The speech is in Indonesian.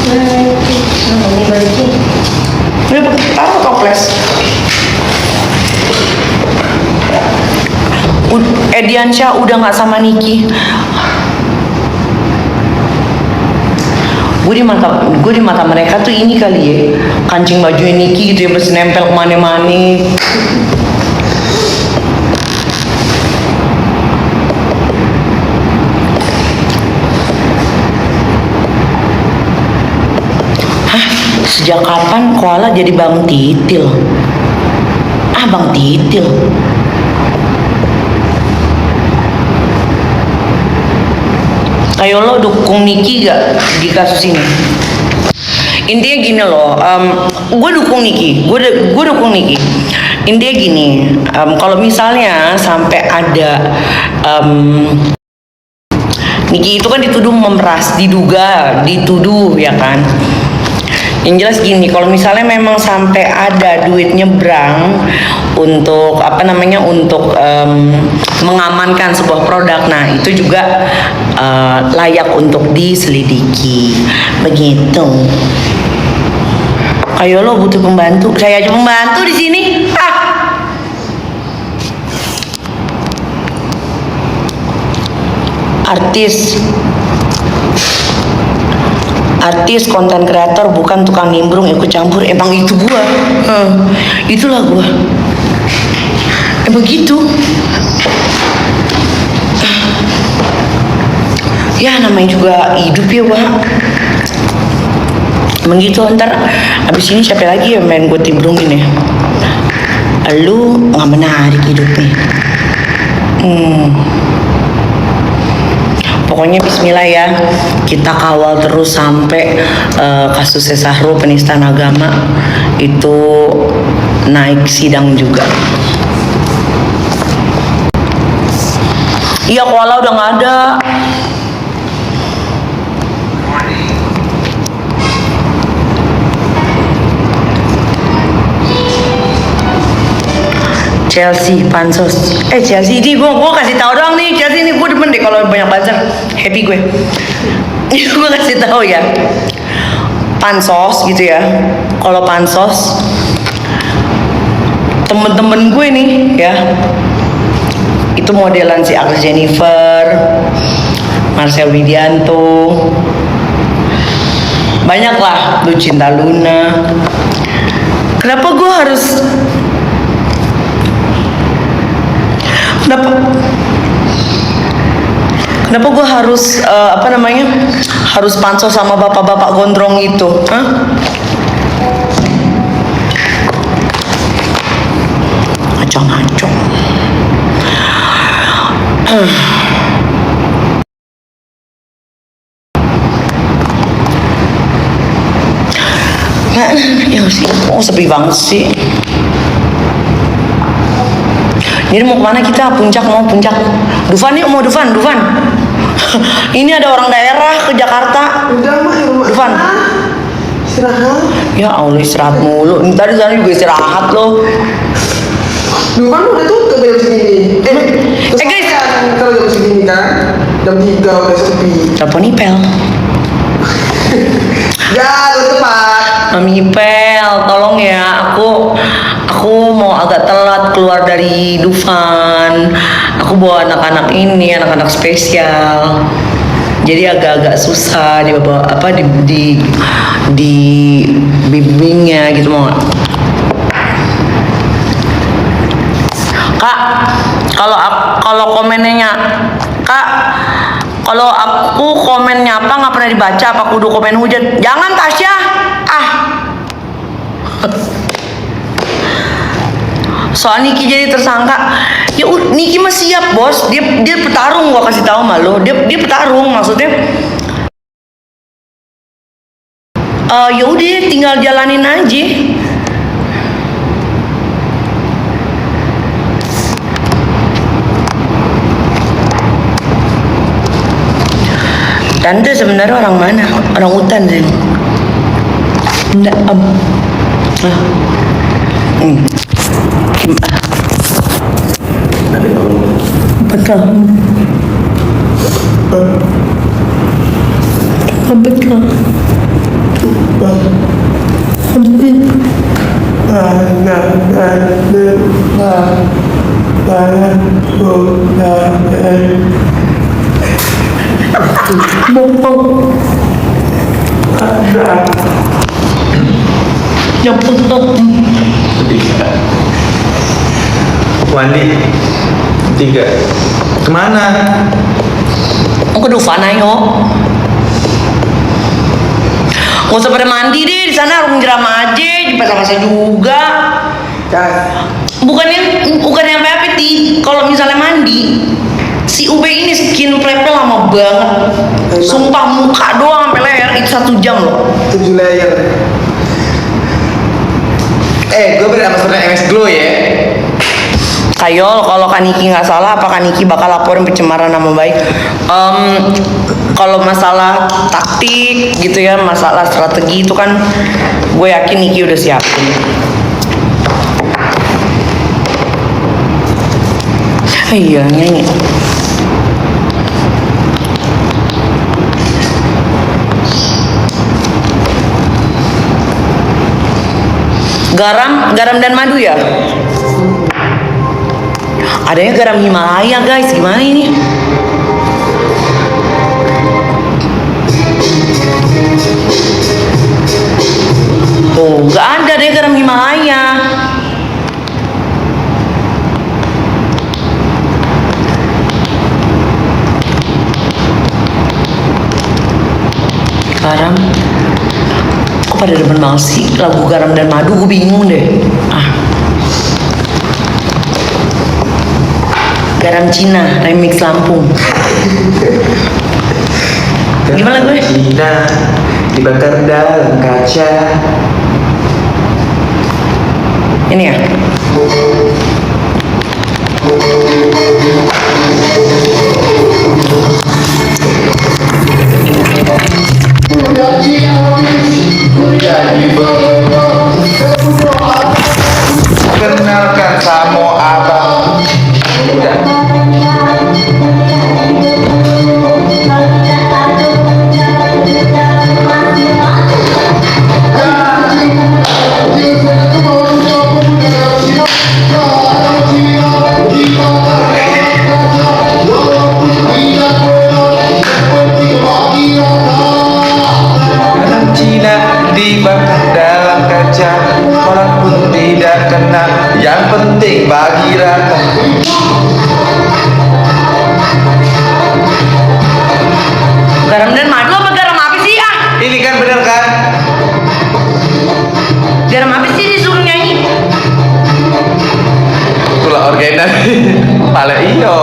Ini balikin. Ini taruh toples. Ediansyah udah nggak sama Niki. Gue di mata mereka tuh ini kali ya, kancing bajunya Niki gitu ya, masih nempel kemana-mana. Hah? Sejak kapan koala jadi Bang Titil? Ah, Bang Titil. Kayak lo dukung Niki gak di kasus ini? Intinya gini loh, gue dukung Niki, gue dukung Niki. Intinya gini, kalau misalnya sampai ada Niki itu kan dituduh memeras, dituduh ya kan. Yang jelas gini, kalau misalnya memang sampai ada duit nyebrang untuk untuk mengamankan sebuah produk, nah itu juga layak untuk diselidiki. Begitu. Ayo lo butuh pembantu, saya aja pembantu di sini. Artis konten kreator bukan tukang nimbrung ikut campur. Emang itu gua, itulah gua. Begitu. Ya namanya juga hidup ya Wak. Emang gitu, ntar abis ini siapa lagi yang main gue timbrungin ya. Lu gak menarik hidupnya. Pokoknya bismillah ya, kita kawal terus sampai kasus Syahrul penistaan agama itu naik sidang juga. Iya, koala udah nggak ada. Chelsea pansos. Chelsea ini gue kasih tahu doang nih. Chelsea ini gue demen deh kalau banyak buzzer, happy gue. Ini gue kasih tahu ya. Pansos gitu ya. Kalau pansos temen-temen gue nih ya, itu modelan si Agnes Jennifer, Marcel Widianto, banyak lah, Lucinta Luna. Kenapa gue harus Kenapa gue harus harus pansos sama bapak-bapak gondrong itu? Ngaco-ngaco. Ya sih, sepi banget sih. Jadi mau kemana kita? Puncak, mau puncak. Dufan yuk, mau Dufan. Ini ada orang daerah ke Jakarta. Udah mah di rumah. Dufan. Istirahat. Ya Allah, istirahat mulu. Tadi sana juga istirahat loh. Dufan udah tutup jam segini. Guys, kalau jam segini kan, jam 3 udah sepi. telepon Ipel. Ya, lu tepat. Mami Ipel, tolong ya, aku mau agak telat keluar dari Dufan. Aku bawa anak-anak ini, anak-anak spesial. Jadi agak-agak susah di bimbingnya gitu, mau nggak? Kak, kalau komennya Kak, kalau aku komen nyapa nggak pernah dibaca, apa kudu komen hujat? Jangan Tasya, soal Niki jadi tersangka. Ya Niki mah siap bos, dia petarung, gua kasih tahu malu, dia petarung, maksudnya ya udah tinggal jalanin aja. Tante sebenarnya orang mana? Orang hutan sih. Enggak, betul. Betul. Mandi 3. Kemana? Mau ke Dufan ayo. Nggak usah pada mandi deh, di sana arung jeram aja, di pasar-pasar juga. Bukannya apa-apa ti. Kalau misalnya mandi, si Ube ini skin prepnya lama banget. Sumpah muka doang sampai leher itu 1 jam loh. 7 layer. Gue berambasador MS Glow ya. Kayol, kalau Kaniki nggak salah, apa Kaniki bakal laporin pencemaran nama baik? Kalau masalah taktik gitu ya, masalah strategi itu kan, gue yakin Niki udah siapin. Iya nyanyi. Garam dan madu ya? Adanya garam Himalaya guys, gimana ini? Tuh, nggak ada deh garam Himalaya. Garam. Kok pada demen banget sih lagu garam dan madu, gue bingung deh. Garam Cina, remix Lampung. Gimana gue? Cina dibakar dalam kaca. Ini ya? Kenalkan sama abang. Udah. Dibakar dalam kaca, walaupun tidak kena, yang penting bagi rata. Garam dan madu apa garam apa sih ah? Ini kan bener kan? Garam apa sih disuruh nyanyi? Itulah organan. Pale iyo.